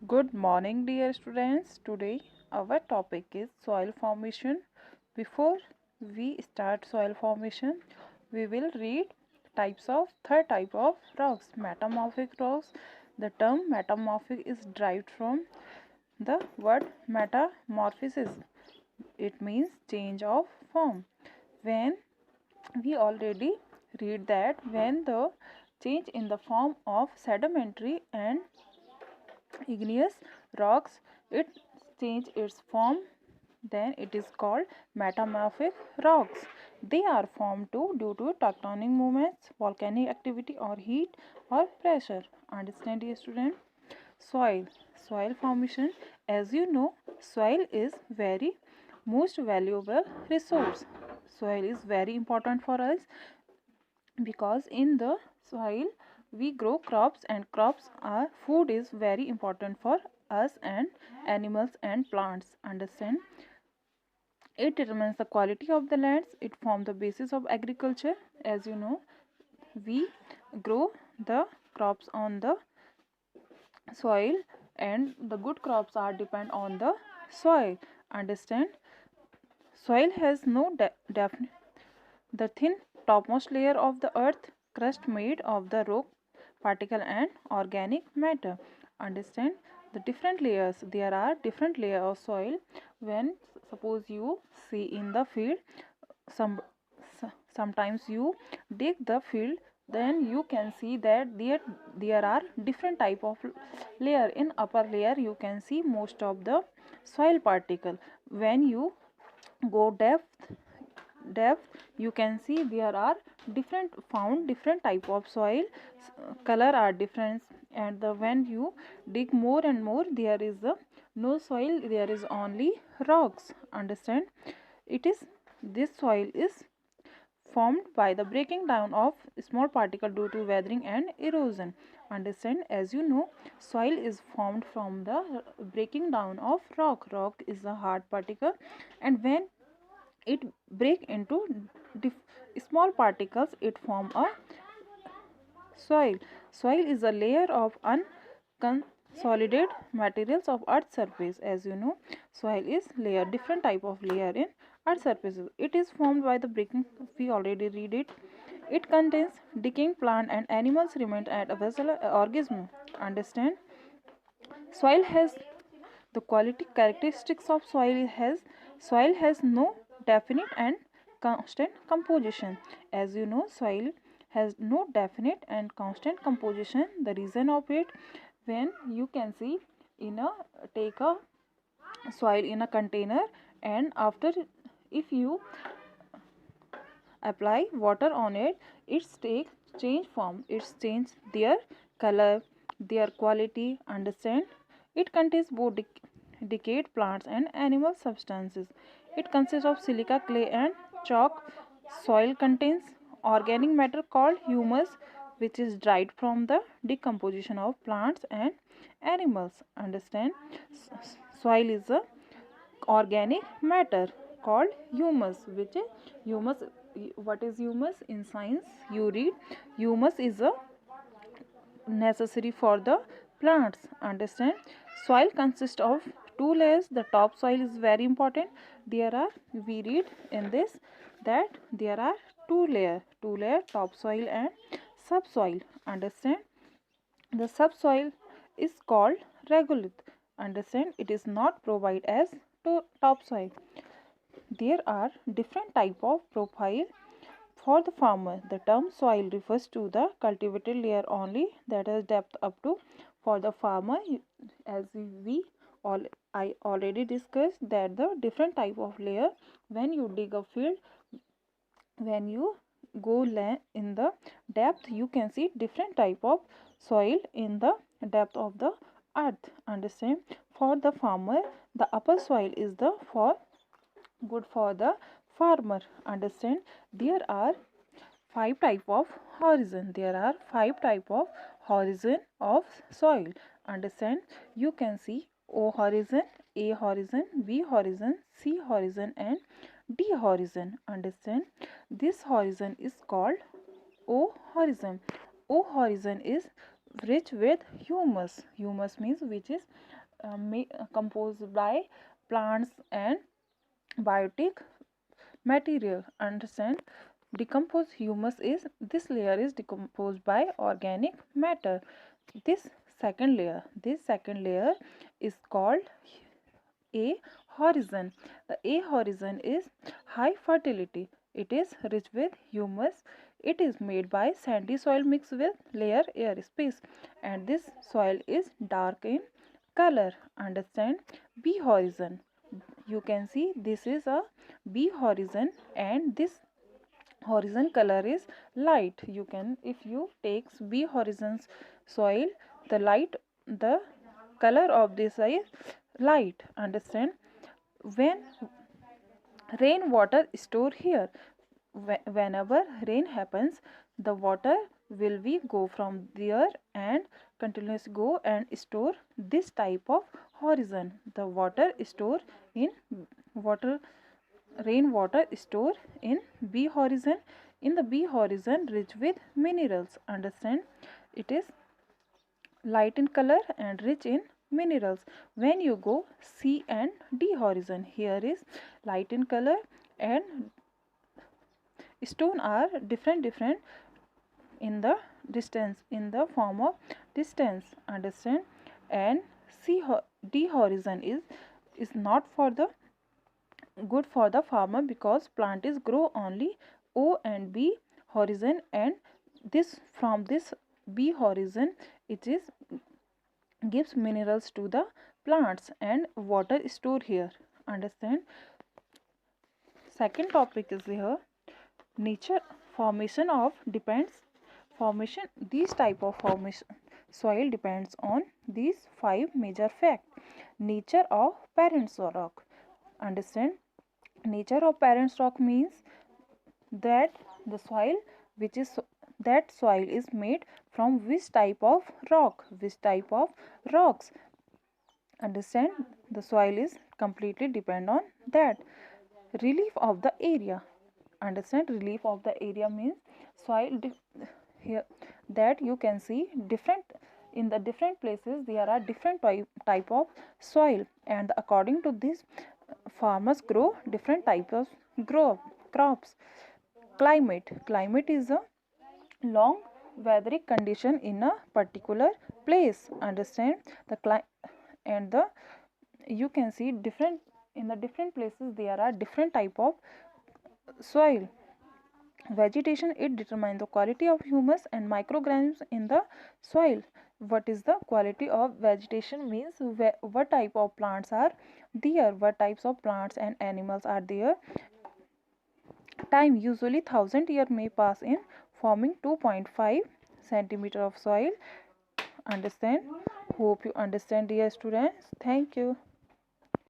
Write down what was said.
Good morning, dear students. Today our topic is soil formation. Before we start soil formation, we will read third type of rocks, metamorphic rocks. The term metamorphic is derived from the word metamorphosis. It means change of form. When we already read that when the change in the form of sedimentary and igneous rocks it change its form, then it is called metamorphic rocks. They are formed too due to tectonic movements, volcanic activity or heat or pressure. Understand, dear student? Soil formation, as you know, soil is very most valuable resource. Soil is very important for us because in the soil we grow crops, and crops are food is very important for us and animals and plants. Understand? It determines the quality of the lands. It forms the basis of agriculture. As you know, we grow the crops on the soil, and the good crops are depend on the soil. Understand? Soil has no definite the thin topmost layer of the earth crust made of the rock particle and organic matter. Understand the different layers. There are different layers of soil. When suppose you see in the field, some sometimes you dig the field, then you can see that there are different type of layer. In upper layer you can see most of the soil particle. When you go depth you can see there are different type of soil, color are different, and when you dig more and more there is no soil, there is only rocks. Understand? It is this soil is formed by the breaking down of small particle due to weathering and erosion. Understand? As you know, soil is formed from the breaking down of rock is a hard particle, and when it break into small particles it form a soil. Soil is a layer of unconsolidated materials of earth surface. As you know, soil is layer, different type of layer in earth surfaces. It is formed by the breaking, we already read it. It contains decaying plant and animals remain at a vessel organism. Understand? Soil has the quality characteristics of soil has no definite and constant composition. As you know, soil has no definite and constant composition. The reason of it, when you can see in a take a soil in a container, and after if you apply water on it, it's take change form, it's change their color, their quality. Understand? It contains both decayed plants and animal substances. It consists of silica, clay and chalk. Soil contains organic matter called humus, which is derived from the decomposition of plants and animals. Understand? Soil is a organic matter called humus, which is humus. What is humus? In science you read humus is a necessary for the plants. Understand? Soil consists of two layers. The top soil is very important. There are, we read in this that there are two layer topsoil and subsoil. Understand? The subsoil is called regolith. Understand? It is not provide as to topsoil. There are different type of profile for the farmer. The term soil refers to the cultivated layer only, that is depth up to. For the farmer, as we all I already discussed that the different type of layer. When you dig a field, when you go in the depth, you can see different type of soil in the depth of the earth. Understand? For the farmer, the upper soil is the for good for the farmer. Understand? There are five type of horizon of soil. Understand? You can see O horizon, A horizon, B horizon, C horizon and D horizon. Understand? This horizon is called O horizon. O horizon is rich with humus. Humus means which is composed by plants and biotic material. Understand? Decomposed humus is, this layer is decomposed by organic matter. This second layer is called a horizon. The A horizon is high fertility. It is rich with humus. It is made by sandy soil mixed with layer air space, and this soil is dark in color. Understand? B horizon. You can see this is a B horizon, and this horizon color is light. You can, if you takes B horizons soil, the color of this is light. Understand? When rainwater store here, whenever rain happens, the water will be go from there and continuously go and store this type of horizon. The water store in water rainwater store in B horizon. In the B horizon rich with minerals. Understand? It is light in color and rich in minerals. When you go C and D horizon, here is light in color and stone are different in the distance, in the form of distance. Understand? And D horizon is not for the good for the farmer, because plant is grow only O and B horizon, and this from this B horizon it is gives minerals to the plants and water stored here. Understand? Second topic is here, nature formation of depends formation. These type of formation soil depends on these five major facts. Nature of parent rock. Understand? Nature of parent rock means that the soil which is that soil is made from which type of rock, which type of rocks. Understand? The soil is completely depend on that. Relief of the area. Understand? Relief of the area means soil here that you can see different in the different places there are different type of soil, and according to this farmers grow different types of crops. Climate is a long weathering condition in a particular place. Understand? The and the you can see different in the different places there are different type of soil. Vegetation, it determines the quality of humus and microorganisms in the soil. What is the quality of vegetation means what type of plants are there, what types of plants and animals are there. Time, usually 1000 year may pass in forming 2.5 centimeter of soil. Understand? Hope you understand, dear students. Thank you.